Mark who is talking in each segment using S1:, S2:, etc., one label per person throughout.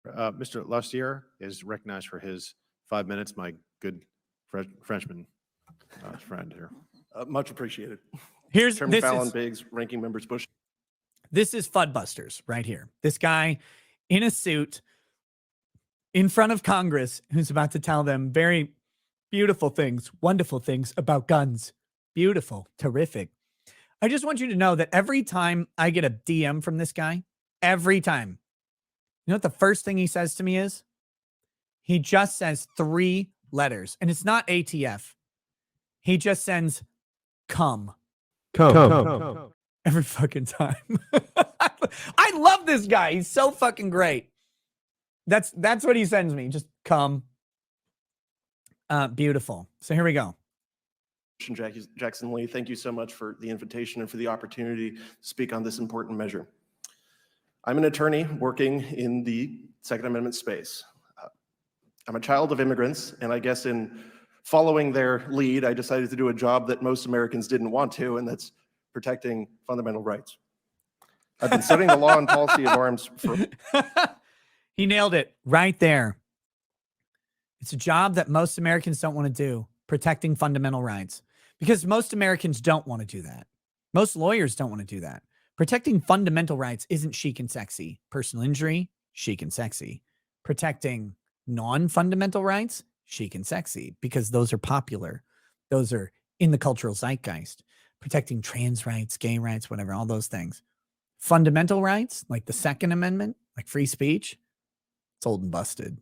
S1: Mr. Lustier is recognized for his 5 minutes. My good Frenchman friend here.
S2: Much appreciated.
S3: Here's
S2: Chairman Fallon, Biggs, Ranking Members Bush.
S3: This is Fudbusters right here. This guy in a suit in front of Congress who's about to tell them very beautiful things, wonderful things about guns. Beautiful, terrific. I just want you to know that every time I get a DM from this guy, every time, you know what the first thing he says to me is? He just says 3 letters, and it's not ATF. He just sends come.
S4: Come.
S3: Every fucking time. I love this guy. He's so fucking great. That's what he sends me. Just come. Beautiful. So here we go.
S2: Jackson Lee, thank you so much for the invitation and for the opportunity to speak on this important measure. I'm an attorney working in the Second Amendment space. I'm a child of immigrants, and I guess in following their lead, I decided to do a job that most Americans didn't want to, and that's protecting fundamental rights. I've been studying the law and policy of arms for...
S3: He nailed it right there. It's a job that most Americans don't want to do, protecting fundamental rights, because most Americans don't want to do that. Most lawyers don't want to do that. Protecting fundamental rights isn't chic and sexy. Personal injury, chic and sexy. Protecting non-fundamental rights, chic and sexy, because those are popular. Those are in the cultural zeitgeist. Protecting trans rights, gay rights, whatever, all those things. Fundamental rights, like the Second Amendment, like free speech, it's old and busted.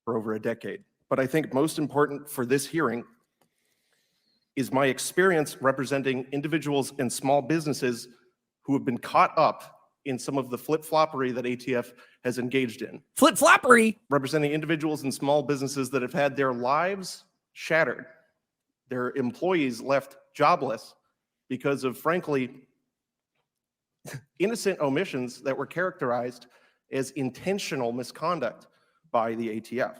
S2: For over a decade. But I think most important for this hearing is my experience representing individuals and small businesses who have been caught up in some of the flip-floppery that ATF has engaged in.
S3: Flip-floppery?
S2: Representing individuals and small businesses that have had their lives shattered, their employees left jobless because of, frankly, innocent omissions that were characterized as intentional misconduct by the ATF.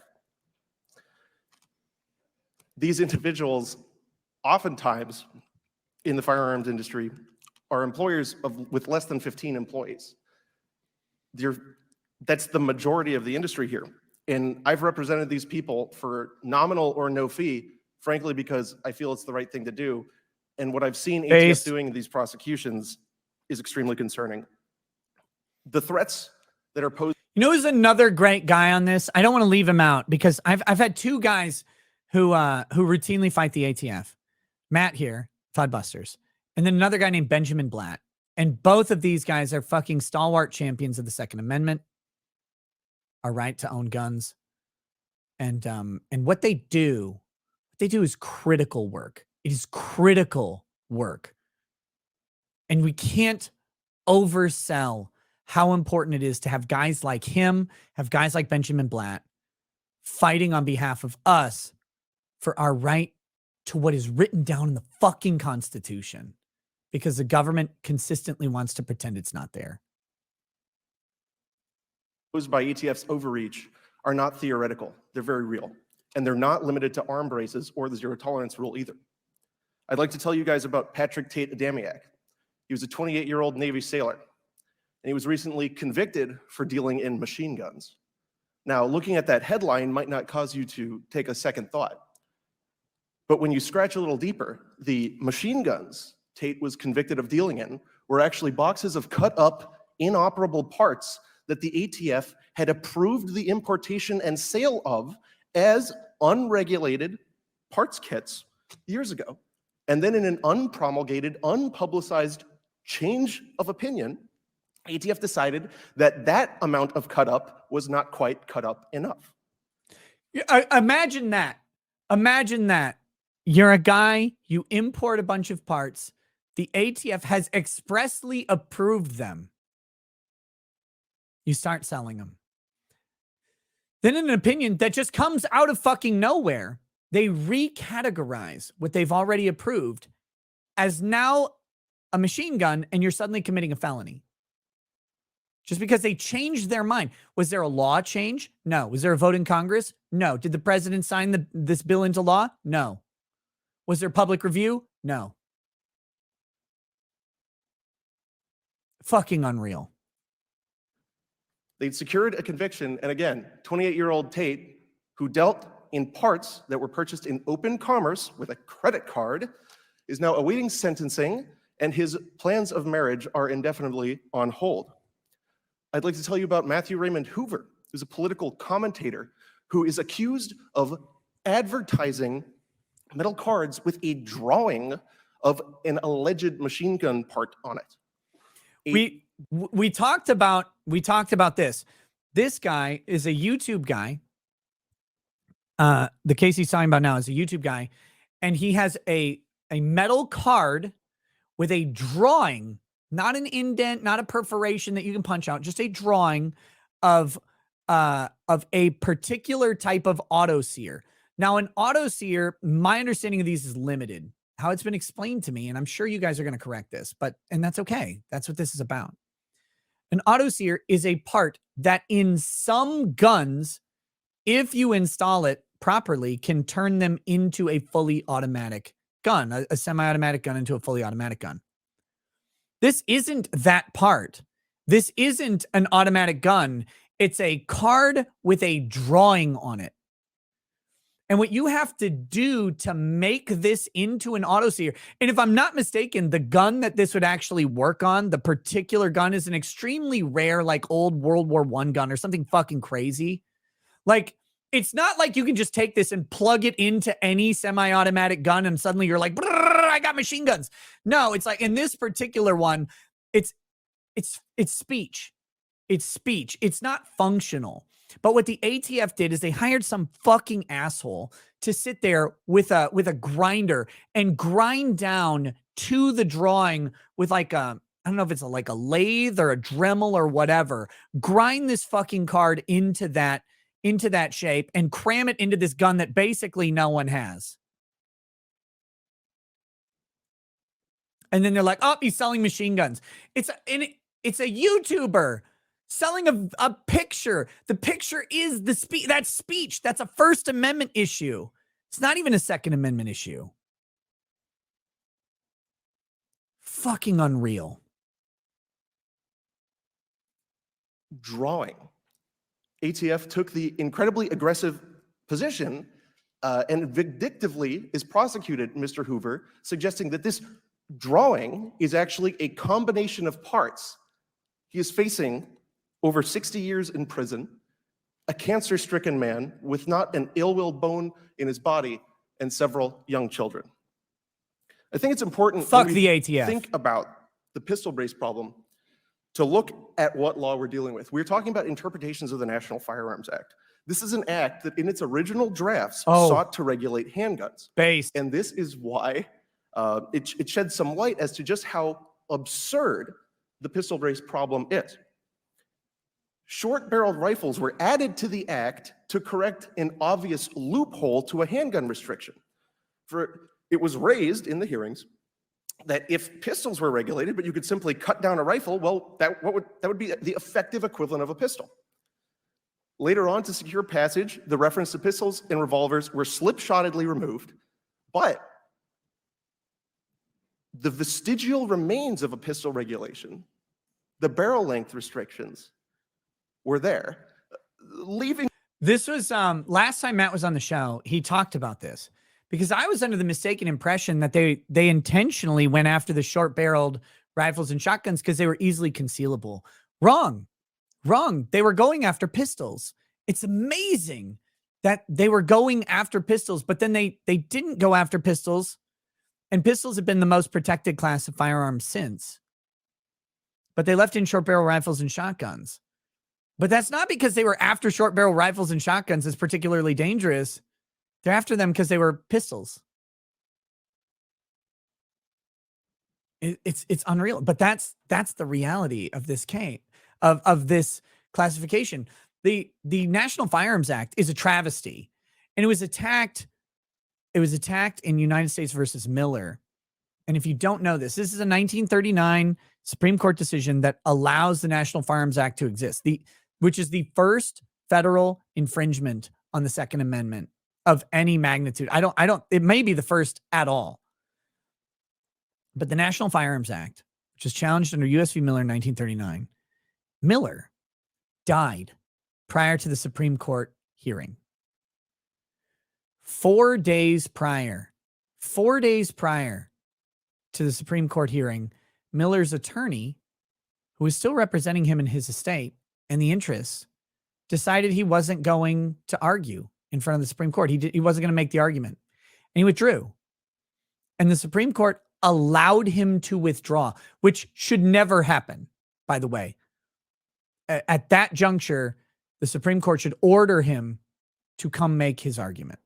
S2: These individuals, oftentimes in the firearms industry, are employers with less than 15 employees. That's the majority of the industry here. And I've represented these people for nominal or no fee, frankly, because I feel it's the right thing to do. And what I've seen ATF doing in these prosecutions is extremely concerning. The threats that are posed.
S3: You know who's another great guy on this? I don't want to leave him out because I've had 2 guys who routinely fight the ATF. Matt here, Fudbusters, and then another guy named Benjamin Blatt. And both of these guys are fucking stalwart champions of the Second Amendment, our right to own guns. And what they do is critical work. It is critical work. And we can't oversell how important it is to have guys like him, have guys like Benjamin Blatt fighting on behalf of us for our right to what is written down in the fucking Constitution, because the government consistently wants to pretend it's not there.
S2: Posed by ATF's overreach are not theoretical. They're very real. And they're not limited to arm braces or the zero tolerance rule either. I'd like to tell you guys about Patrick Tate Adamiak. He was a 28-year-old Navy sailor, and he was recently convicted for dealing in machine guns. Now, looking at that headline might not cause you to take a second thought. But when you scratch a little deeper, the machine guns Tate was convicted of dealing in were actually boxes of cut up, inoperable parts that the ATF had approved the importation and sale of as unregulated parts kits years ago. And then in an unpromulgated, unpublicized change of opinion, ATF decided that that amount of cut up was not quite cut up enough.
S3: Imagine that. Imagine that. You're a guy, you import a bunch of parts. The ATF has expressly approved them. You start selling them. Then in an opinion that just comes out of fucking nowhere, they recategorize what they've already approved as now a machine gun, and you're suddenly committing a felony. Just because they changed their mind. Was there a law change? No. Was there a vote in Congress? No. Did the president sign this bill into law? No. Was there public review? No. Fucking unreal.
S2: They'd secured a conviction, and again, 28-year-old Tate, who dealt in parts that were purchased in open commerce with a credit card, is now awaiting sentencing, and his plans of marriage are indefinitely on hold. I'd like to tell you about Matthew Raymond Hoover, who's a political commentator who is accused of advertising metal cards with a drawing of an alleged machine gun part on it.
S3: We talked about this. This guy is a YouTube guy. The case he's talking about now is a YouTube guy, and he has a metal card with a drawing, not an indent, not a perforation that you can punch out, just a drawing of a particular type of auto sear. Now, an auto sear, my understanding of these is limited. How it's been explained to me, and I'm sure you guys are going to correct this, and that's okay. That's what this is about. An auto sear is a part that in some guns, if you install it properly, can turn them into a fully automatic gun, a semi-automatic gun into a fully automatic gun. This isn't that part. This isn't an automatic gun. It's a card with a drawing on it. And what you have to do to make this into an auto sear, and if I'm not mistaken, the gun that this would actually work on, the particular gun, is an extremely rare, like old World War I gun or something fucking crazy. Like, it's not like you can just take this and plug it into any semi-automatic gun and suddenly you're like, I got machine guns. No, it's like in this particular one, it's speech. It's speech. It's not functional. But what the ATF did is they hired some fucking asshole to sit there with a grinder and grind down to the drawing with like a, I don't know if it's like a lathe or a Dremel or whatever, grind this fucking card into that shape and cram it into this gun that basically no one has. And then they're like, oh, he's selling machine guns. It's a YouTuber selling a picture. The picture is the speech. That's speech. That's a First Amendment issue. It's not even a Second Amendment issue. Fucking unreal.
S2: Drawing. ATF took the incredibly aggressive position and vindictively is prosecuted Mr. Hoover, suggesting that this drawing is actually a combination of parts. He is facing over 60 years in prison, a cancer-stricken man with not an ill-will bone in his body, and several young children. I think it's important
S3: Fuck
S2: when
S3: the
S2: we
S3: ATF.
S2: think about the pistol brace problem to look at what law we're dealing with. We're talking about interpretations of the National Firearms Act. This is an act that in its original drafts sought to regulate handguns.
S3: Based.
S2: And this is why it sheds some light as to just how absurd the pistol brace problem is. Short-barreled rifles were added to the act to correct an obvious loophole to a handgun restriction. For it was raised in the hearings that if pistols were regulated, but you could simply cut down a rifle, well, that would be the effective equivalent of a pistol. Later on, to secure passage, the reference to pistols and revolvers were slipshottedly removed, but the vestigial remains of a pistol regulation, the barrel length restrictions, were there, leaving.
S3: This was last time Matt was on the show, he talked about this because I was under the mistaken impression that they intentionally went after the short-barreled rifles and shotguns because they were easily concealable. Wrong. They were going after pistols. It's amazing that they were going after pistols, but then they didn't go after pistols, and pistols have been the most protected class of firearms since. But they left in short-barrel rifles and shotguns. But that's not because they were after short barrel rifles and shotguns as particularly dangerous. They're after them because they were pistols. It's unreal. But that's the reality of this case, of this classification. The National Firearms Act is a travesty. And it was attacked in United States versus Miller. And if you don't know this is a 1939 Supreme Court decision that allows the National Firearms Act to exist. Which is the first federal infringement on the Second Amendment of any magnitude. It may be the first at all. But the National Firearms Act, which was challenged under U.S. v. Miller in 1939, Miller died prior to the Supreme Court hearing. 4 days prior to the Supreme Court hearing, Miller's attorney, who was still representing him in his estate and the interests, decided he wasn't going to argue in front of the Supreme Court. He wasn't going to make the argument, and he withdrew. And the Supreme Court allowed him to withdraw, which should never happen, by the way. At that juncture, the Supreme Court should order him to come make his argument.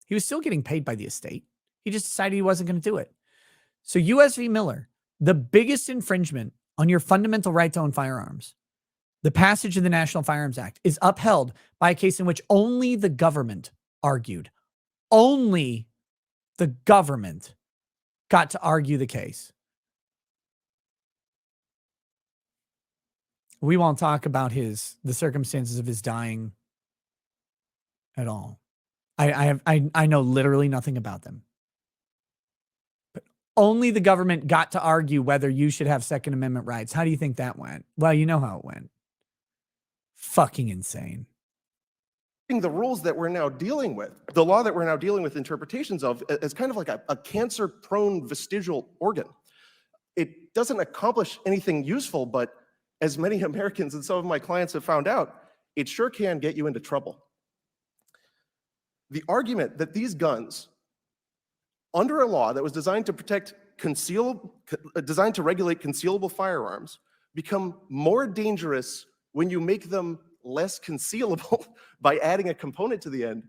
S3: He was still getting paid by the estate. He just decided he wasn't going to do it. So U.S. v. Miller, the biggest infringement on your fundamental right to own firearms, the passage of the National Firearms Act, is upheld by a case in which only the government argued. Only the government got to argue the case. We won't talk about the circumstances of his dying at all. I know literally nothing about them. But only the government got to argue whether you should have Second Amendment rights. How do you think that went? Well, you know how it went. Fucking insane.
S2: The rules that we're now dealing with, the law that we're now dealing with interpretations of, as kind of like a cancer-prone vestigial organ. It doesn't accomplish anything useful, but as many Americans and some of my clients have found out, it sure can get you into trouble. The argument that these guns, under a law that was designed to designed to regulate concealable firearms, become more dangerous when you make them less concealable by adding a component to the end,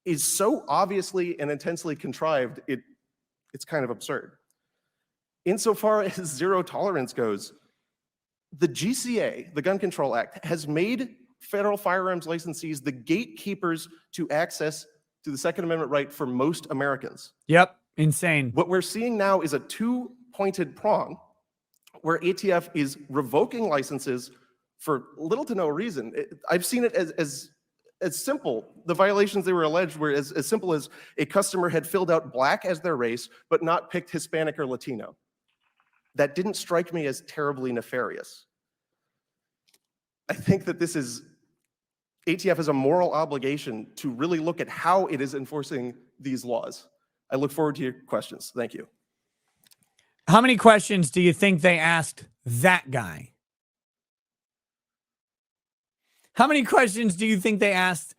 S2: is so obviously and intensely contrived, it's kind of absurd. Insofar as zero tolerance goes, the GCA, the Gun Control Act, has made federal firearms licensees the gatekeepers to access to the Second Amendment right for most Americans.
S3: Yep, insane.
S2: What we're seeing now is a two-pointed prong where ATF is revoking licenses for little to no reason. I've seen it as simple. The violations they were alleged were as simple as a customer had filled out black as their race, but not picked Hispanic or Latino. That didn't strike me as terribly nefarious. I think that ATF has a moral obligation to really look at how it is enforcing these laws. I look forward to your questions. Thank you.
S3: How many questions do you think they asked that guy? How many questions do you think they asked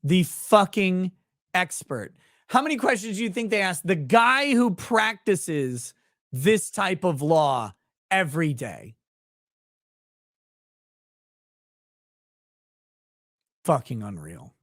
S3: the fucking expert? How many questions do you think they asked the guy who practices this type of law every day? Fucking unreal.